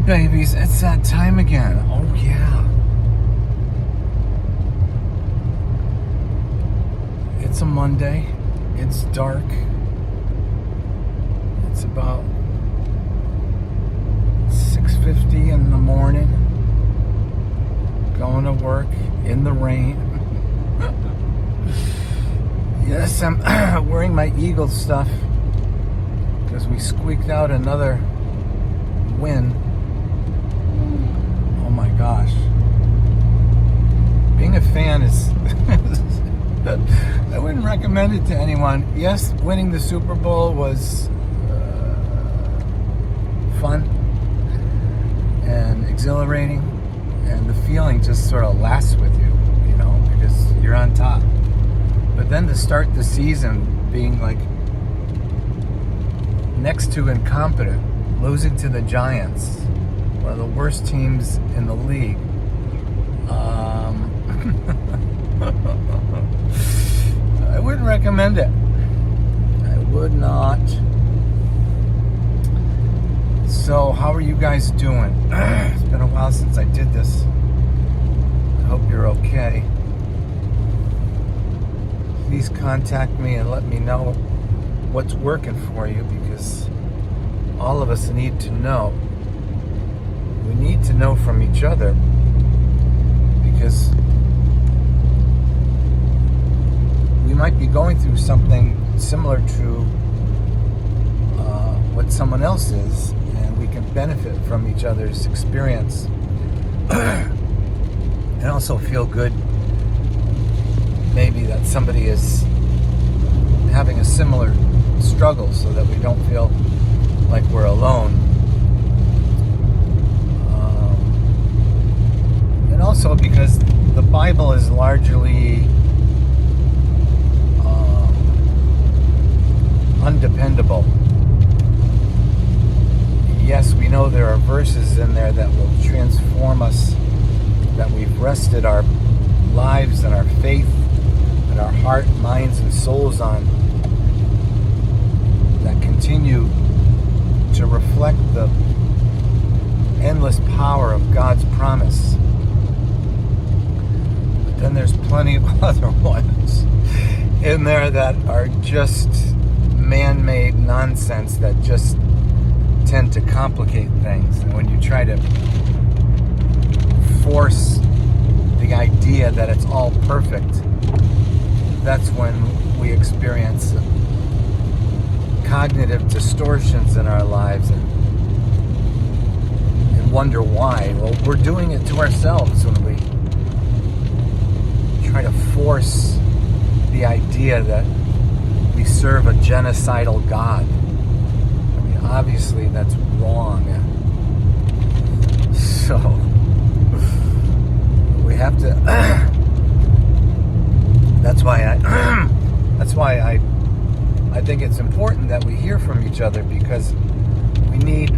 babies, it's that time again. Oh, yeah. It's a Monday. It's dark. It's about 6:50 in the morning. Going to work in the rain. Yes, I'm wearing my Eagles stuff because we squeaked out another win. Oh my gosh. Being a fan is... I wouldn't recommend it to anyone. Yes, winning the Super Bowl was fun and exhilarating, and the feeling just sort of lasts with you, you know, because you're on top. But then to start the season being like next to incompetent, losing to the Giants, one of the worst teams in the league. I wouldn't recommend it. I would not. So, how are you guys doing? It's been a while since I did this. I hope you're okay. Please contact me and let me know what's working for you, because all of us need to know. We need to know from each other, because we might be going through something similar to what someone else is, and we can benefit from each other's experience and also feel good maybe that somebody is having a similar struggle, so that we don't feel like we're alone. And also because the Bible is largely undependable. Yes, we know there are verses in there that will transform us, that we've rested our lives and our faith and our heart, minds, and souls on, that continue to reflect the endless power of God's promise. But then there's plenty of other ones in there that are just man-made nonsense that just tend to complicate things. And when you try to force the idea that it's all perfect, that's when we experience cognitive distortions in our lives and wonder why. Well, we're doing it to ourselves when we try to force the idea that we serve a genocidal God. I mean, obviously that's wrong. So we have to. That's why I think it's important that we hear from each other, because we need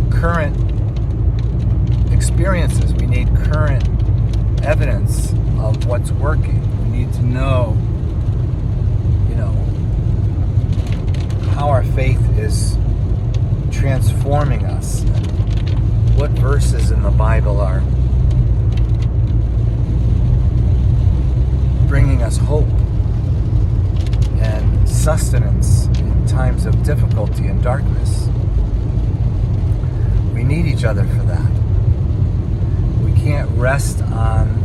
current experiences. We need current evidence of what's working. We need to know, how our faith is transforming us, and what verses in the Bible are bringing us hope and sustenance in times of difficulty and darkness. We need each other for that. We can't rest on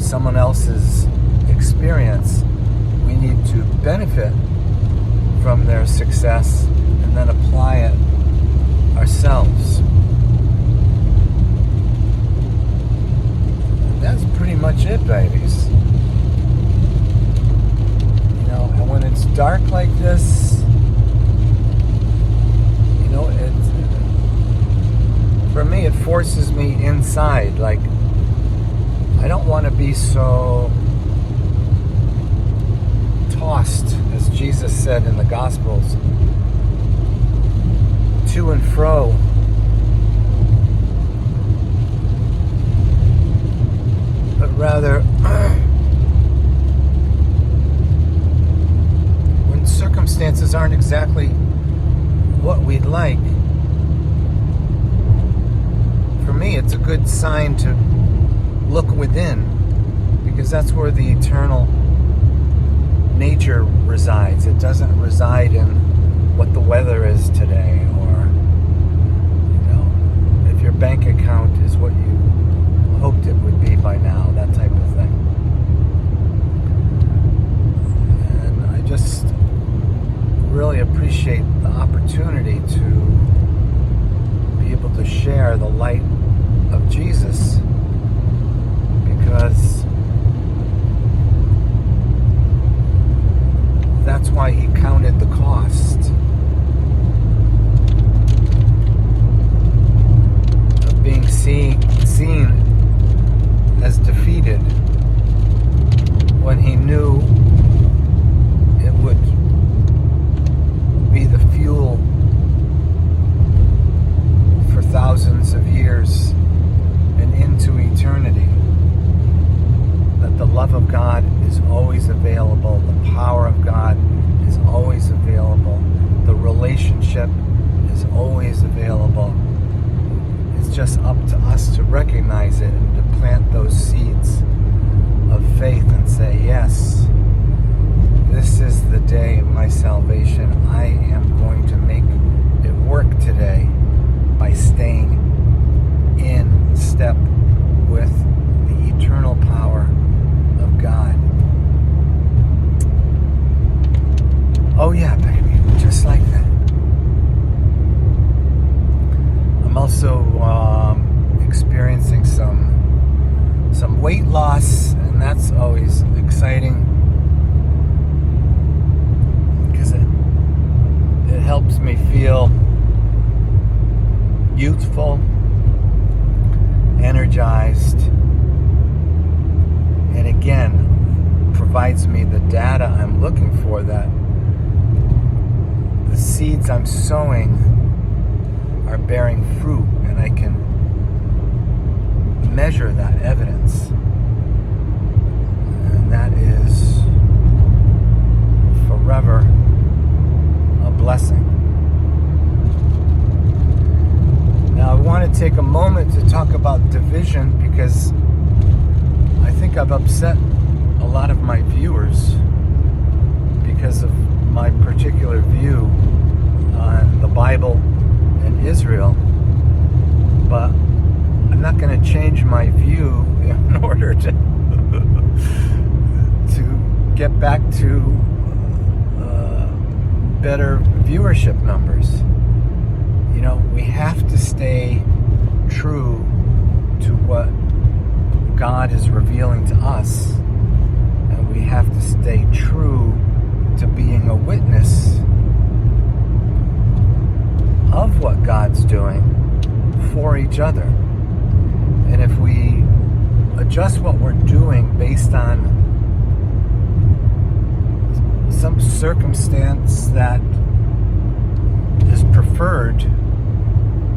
someone else's experience. We need to benefit from their success and then apply it ourselves. And that's pretty much it, babies. And when it's dark like this, for me, it forces me inside. Like, I don't want to be so tossed, as Jesus said in the Gospels, to and fro, but rather when circumstances aren't exactly what we'd like, me, it's a good sign to look within, because that's where the eternal nature resides. It doesn't reside in what the weather is today, or if your bank account is what you hoped it would be by now, that type of thing. And I just really appreciate the opportunity to be able to share the light of Jesus, because that's why he counted the cost of being seen as defeated, when he knew it would be the fuel for thousands of years and into eternity. That the love of God is always available, the power of God is always available, the relationship is always available. It's just up to us to recognize it and to plant those seeds of faith and say, yes, this is the day of my salvation. I am going to make it work today by staying in step with the eternal power of God. Oh yeah, baby, just like that. I'm also experiencing some weight loss, and that's always exciting, because it helps me feel youthful, energized, and again provides me the data I'm looking for, that the seeds I'm sowing are bearing fruit, and I can measure that evidence, and that is forever a blessing. Now I want to take a moment to talk about division, because I think I've upset a lot of my viewers because of my particular view on the Bible and Israel, but I'm not going to change my view in order to get back to better viewership numbers. We have to stay true to what God is revealing to us, and we have to stay true to being a witness of what God's doing for each other. And if we adjust what we're doing based on some circumstance that is preferred,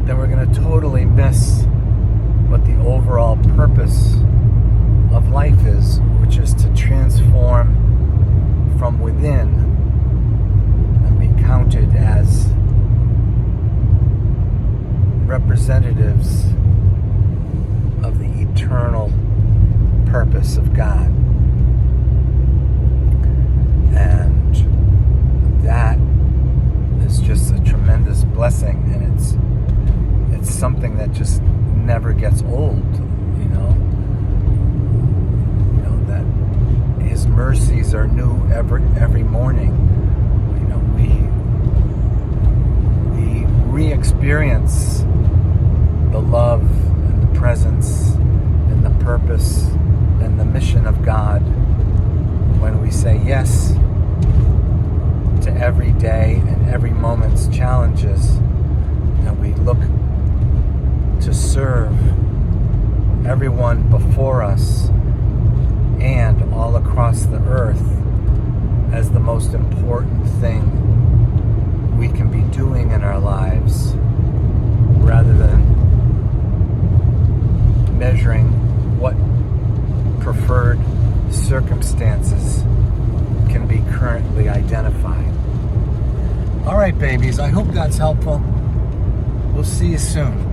then we're going to totally miss what the overall purpose of life is, which is to transform from within and be counted as representatives of the eternal purpose of God. And that is just a tremendous blessing, and it's something that just never gets old, that his mercies are new every morning. We re-experience the love and the presence and the purpose and the mission of God when we say yes to every day and every moment's challenges, and we look to serve everyone before us and all across the earth as the most important thing we can be doing in our lives, rather than measuring what preferred circumstances can be currently identified. All right, babies, I hope that's helpful. We'll see you soon.